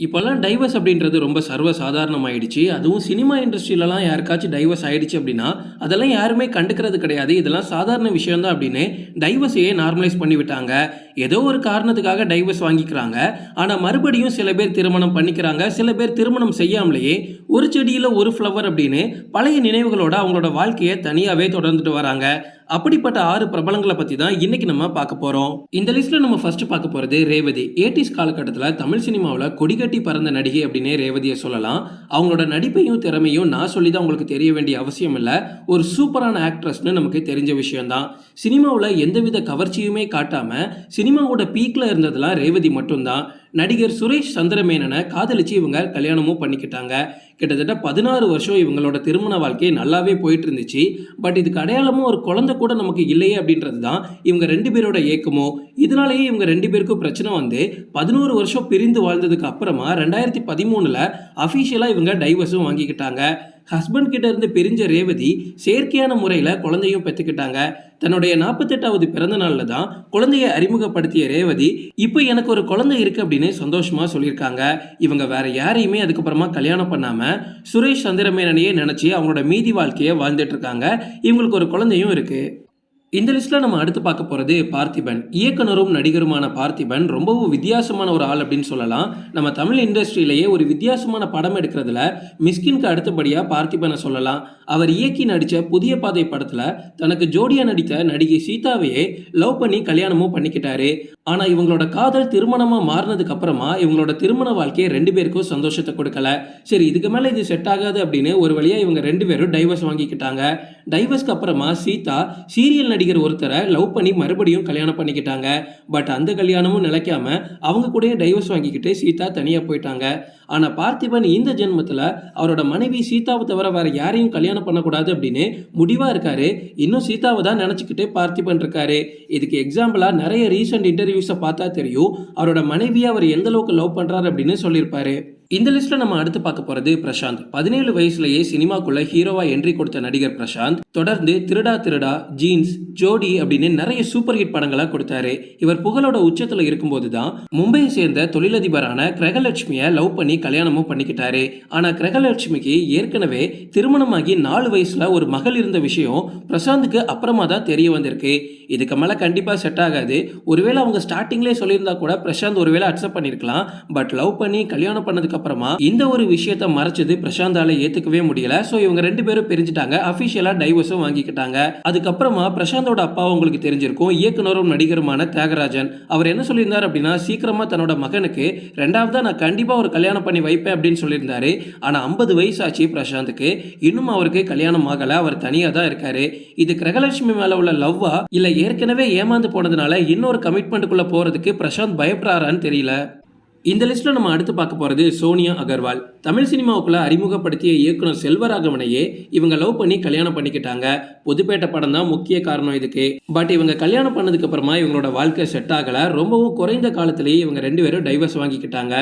இப்போல்லாம் டைவர்ஸ் அப்படின்றது ரொம்ப சர்வ சாதாரணமாயிடுச்சு. அதுவும் சினிமா இண்டஸ்ட்ரியிலலாம் யாருக்காச்சும் டைவர்ஸ் ஆயிடுச்சு அப்படின்னா, அதெல்லாம் யாருமே கண்டுக்கிறது கிடையாது. இதெல்லாம் சாதாரண விஷயம் தான் அப்படின்னு டைவர்ஸையே நார்மலைஸ் பண்ணிவிட்டாங்க. ஏதோ ஒரு காரணத்துக்காக டைவர்ஸ் வாங்கிக்கிறாங்க. ஆனா மறுபடியும் சில பேர் திருமணம் பண்ணிக்கிறாங்க. சில பேர் திருமணம் செய்யாமலேயே ஒரு செடியில ஒரு ஃப்ளவர் அப்படின்னு பழைய நினைவுகளோட அவங்களோட வாழ்க்கையை தனியாவே தொடர்ந்துட்டு வராங்க. அப்படிப்பட்ட 6 பிரபலங்களை பத்தி தான் இன்னைக்கு நம்ம பார்க்க போறோம். இந்த லிஸ்ட்ல நம்ம ஃபர்ஸ்ட் பார்க்க போறது ரேவதி. 80s காலகட்டத்தில் தமிழ் சினிமாவில் கொடிகட்டி பறந்த நடிகை அப்படின்னே ரேவதியை சொல்லலாம். அவங்களோட நடிப்பையும் திறமையும் நான் சொல்லி தான் உங்களுக்கு தெரிய வேண்டிய அவசியம் இல்லை. ஒரு சூப்பரான ஆக்ட்ரஸ்னு நமக்கு தெரிஞ்ச விஷயம் தான். சினிமாவில் எந்தவித கவர்ச்சியுமே காட்டாம சினிமாவோட பீக்ல இருந்ததுலாம் ரேவதி மட்டும்தான். நடிகர் சுரேஷ் சந்திரமேனனை காதலிச்சு இவங்க கல்யாணமும் பண்ணிக்கிட்டாங்க. கிட்டத்தட்ட 16 வருஷம் இவங்களோட திருமண வாழ்க்கை நல்லாவே போயிட்டு இருந்துச்சு. பட் இதுக்கு அடையாளமும் ஒரு குழந்தை கூட நமக்கு இல்லையே அப்படின்றது தான் இவங்க 2 பேரோட ஏக்கமோ. இதனாலேயே இவங்க 2 பேருக்கும் பிரச்சனை வந்து 11 வருஷம் பிரிந்து வாழ்ந்ததுக்கு அப்புறமா 2013ல் அஃபிஷியலாக இவங்க டைவர்ஸும் வாங்கிக்கிட்டாங்க. ஹஸ்பண்ட் கிட்ட இருந்து பிரிஞ்ச ரேவதி செயற்கையான முறையில் குழந்தையும் பெற்றுக்கிட்டாங்க. தன்னுடைய 48வது பிறந்த நாளில் தான் குழந்தையை அறிமுகப்படுத்திய ரேவதி இப்போ எனக்கு ஒரு குழந்தை இருக்கு அப்படின்னு சந்தோஷமா சொல்லியிருக்காங்க. இவங்க வேற யாரையுமே அதுக்கப்புறமா கல்யாணம் பண்ணாம சுரேஷ் சந்திரமேனனையே நினைச்சு அவங்களோட மீதி வாழ்க்கையை வாழ்ந்துட்டு இருக்காங்க. இவங்களுக்கு ஒரு குழந்தையும் இருக்கு. இந்த லிஸ்ட்ல நம்ம அடுத்து பார்க்க போறது பார்த்திபன். இயக்குனரும் நடிகருமான பார்த்திபன் ரொம்பவும் வித்தியாசமான ஒரு ஆள் அப்படின்னு சொல்லலாம். நம்ம தமிழ் இண்டஸ்ட்ரியிலேயே ஒரு வித்தியாசமான படம் எடுக்கிறதுல மிஸ்கின்க்கு அடுத்தபடியா பார்த்திபனை சொல்லலாம். அவர் இயக்கி நடிச்ச புதிய பாதை படத்துல தனக்கு ஜோடியா நடித்த நடிகை சீதாவையே லவ் பண்ணி கல்யாணமும் பண்ணிக்கிட்டாரு. ஆனா இவங்களோட காதல் திருமணமா மாறினதுக்கு அப்புறமா இவங்களோட திருமண வாழ்க்கையை 2 பேருக்கும் சந்தோஷத்தை கொடுக்கல. சரி, இதுக்கு மேல இது செட் ஆகாது அப்படின்னு ஒரு வழியா இவங்க 2 பேரும் டைவர்ஸ் வாங்கிக்கிட்டாங்க. டைவர்ஸ்க்கு அப்புறமா சீதா சீரியல் நடிகர் ஒருத்தரை லவ் பண்ணி மறுபடியும் கல்யாணம் பண்ணிக்கிட்டாங்க. பட் அந்த கல்யாணமும் நிலைக்காம அவங்க கூட டைவர்ஸ் வாங்கிக்கிட்டு சீதா தனியா போயிட்டாங்க. ஆனா பார்த்திபன் இந்த ஜென்மத்துல அவரோட மனைவி சீதாவை தவிர வேற யாரையும் கல்யாணம் பண்ணக்கூடாது அப்படின்னு முடிவா இருக்காரு. இன்னும் சீதாவை தான் நினைச்சுக்கிட்டு பார்த்திபன் இருக்காரு. இதுக்கு எக்ஸாம்பிளா நிறைய ரீசெண்ட் இன்டர்வியூஸை பார்த்தா தெரியும் அவரோட மனைவியை அவர் எந்த அளவுக்கு லவ் பண்றாரு அப்படின்னு சொல்லியிருப்பாரு. இந்த லிஸ்ட்ல நம்ம அடுத்து பார்க்க போறது பிரசாந்த். 17 வயசுலயே சினிமாக்குள்ள ஹீரோவா என்ட்ரி கொடுத்த நடிகர் பிரசாந்த் தொடர்ந்து திருடா திருடா, ஜீன்ஸ், ஜோடி அப்படின்னு நிறைய சூப்பர் ஹிட் படங்களா கொடுத்தாரு. இவர் புகழோட உச்சத்துல இருக்கும்போது தான் மும்பையை சேர்ந்த தொழிலதிபரான கிரகலட்சுமியை லவ் பண்ணி கல்யாணமும் பண்ணிக்கிட்டாரு. ஆனா கிரகலட்சுமிக்கு ஏற்கனவே திருமணமாகி 4 வயசுல ஒரு மகள் இருந்த விஷயம் பிரசாந்துக்கு அப்புறமா தான் தெரிய வந்திருக்கு. இதுக்கு மேல கண்டிப்பா செட் ஆகாது. ஒருவேளை அவங்க ஸ்டார்டிங்லேயே சொல்லியிருந்தா கூட பிரசாந்த் ஒருவேளை அக்செப்ட் பண்ணிருக்கலாம். பட் லவ் பண்ணி கல்யாணம் பண்ணதுக்கு அப்புறமா இந்த ஒரு விஷயத்தை மறைச்சது பிரசாந்தால ஏத்துக்கவே முடியல. சோ இவங்க 2 பேரும் பிரிஞ்சுட்டாங்க. அபிஷியலா டைவர்ஸும் வாங்கிக்கிட்டாங்க. அதுக்கப்புறமா பிரசாந்தோட அப்பா உங்களுக்கு தெரிஞ்சிருக்கும், இயக்குனரும் நடிகருமான தியாகராஜன். அவர் என்ன சொல்லியிருந்தார் அப்படின்னா, சீக்கிரமா தன்னோட மகனுக்கு 2வதா நான் கண்டிப்பா ஒரு கல்யாணம் பண்ணி வைப்பேன் அப்படின்னு சொல்லியிருந்தாரு. ஆனா 50 வயசு ஆச்சு பிரசாந்துக்கு, இன்னும் அவருக்கு கல்யாணம் ஆகல. அவர் தனியா தான் இருக்காரு. இது கிரகலட்சுமி மேல உள்ள லவ்வா இல்ல ஏற்கனவே ஏமாந்து போனதுனால இன்னொரு கமிட்மெண்ட்டுக்குள்ள போறதுக்கு பிரசாந்த் பயப்படுறாரான்னு தெரியல. இந்த லிஸ்ட்ல நம்ம அடுத்து பார்க்க போறது சோனியா அகர்வால். தமிழ் சினிமாவுக்குள்ள அறிமுகப்படுத்திய இயக்குனர் செல்வராகவனையே இவங்க லவ் பண்ணி கல்யாணம் பண்ணிக்கிட்டாங்க. புதுப்பேட்டை படம் தான் முக்கிய காரணம் இதுக்கு. பட் இவங்க கல்யாணம் பண்ணதுக்கு அப்புறமா இவங்களோட வாழ்க்கை செட் ஆகல. ரொம்பவும் குறைந்த காலத்திலேயே இவங்க 2 பேரும் டைவர்ஸ் வாங்கிக்கிட்டாங்க.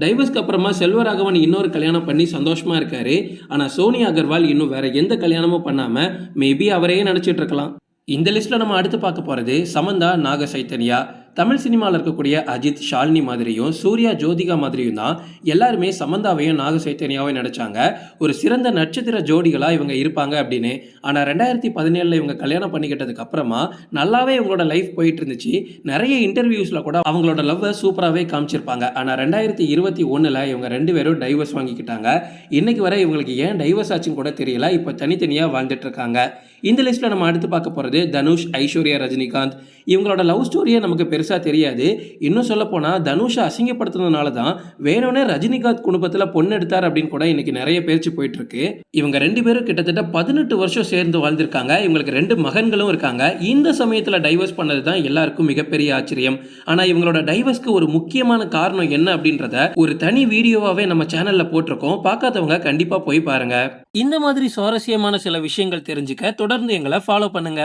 டைவர்ஸ்க்கு அப்புறமா செல்வராகவன் இன்னொரு கல்யாணம் பண்ணி சந்தோஷமா இருக்காரு. ஆனா சோனியா அகர்வால் இன்னும் வேற எந்த கல்யாணமும் பண்ணாம மேபி அவரையே நினைச்சிட்டு இருக்கலாம். இந்த லிஸ்ட்ல நம்ம அடுத்து பார்க்க போறது சமந்தா நாக சைத்தன்யா. தமிழ் சினிமாவில் இருக்கக்கூடிய அஜித், ஷாலினி மாதிரியும் சூர்யா, ஜோதிகா மாதிரியும் தான் எல்லாருமே சமந்தாவையும் நாக சைத்தன்யாவையும் நினைச்சாங்க ஒரு சிறந்த நட்சத்திர ஜோடிகளா இவங்க இருப்பாங்க அப்படின்னு. ஆனா 2017ல் இவங்க கல்யாணம் பண்ணிக்கிட்டதுக்கு அப்புறமா நல்லாவே இவங்களோட லைஃப் போயிட்டு இருந்துச்சு. நிறைய இன்டர்வியூஸ்ல கூட அவங்களோட லவ்வை சூப்பராகவே காமிச்சிருப்பாங்க. ஆனா 2021ல் இவங்க 2 பேரும் டைவர்ஸ் வாங்கிக்கிட்டாங்க. இன்னைக்கு வரை இவங்களுக்கு ஏன் டைவர்ஸ் ஆச்சுன்னு கூட தெரியல. இப்போ தனித்தனியா வாழ்ந்துட்டு இருக்காங்க. இந்த லிஸ்ட்ல நம்ம அடுத்து பார்க்க போறது தனுஷ், ஐஸ்வர்யா, ரஜினிகாந்த். இவங்களோட லவ் ஸ்டோரியை நமக்கு பெருசா தெரியாது. இன்னும் சொல்ல போனா தனுஷை அசிங்கப்படுத்துனதுனால தான் வேணும்னே ரஜினிகாந்த் குடும்பத்துல பொண்ணு எடுத்தார் அப்படின்னு கூட இன்னைக்கு நிறைய பேச்சு போயிட்டு இருக்கு. இவங்க 2 பேரும் கிட்டத்தட்ட 18 வருஷம் சேர்ந்து வாழ்ந்திருக்காங்க. இவங்களுக்கு 2 மகன்களும் இருக்காங்க. இந்த சமயத்துல டைவர்ஸ் பண்ணது தான் எல்லாருக்கும் மிகப்பெரிய ஆச்சரியம். ஆனா இவங்களோட டைவர்ஸ்க்கு ஒரு முக்கியமான காரணம் என்ன அப்படின்றத ஒரு தனி வீடியோவாவே நம்ம சேனல்ல போட்டிருக்கோம். பார்க்காதவங்க கண்டிப்பா போய் பாருங்க. இந்த மாதிரி சுவாரஸ்யமான சில விஷயங்கள் தெரிஞ்சுக்க தொடர்ந்து எங்களை ஃபாலோ பண்ணுங்க.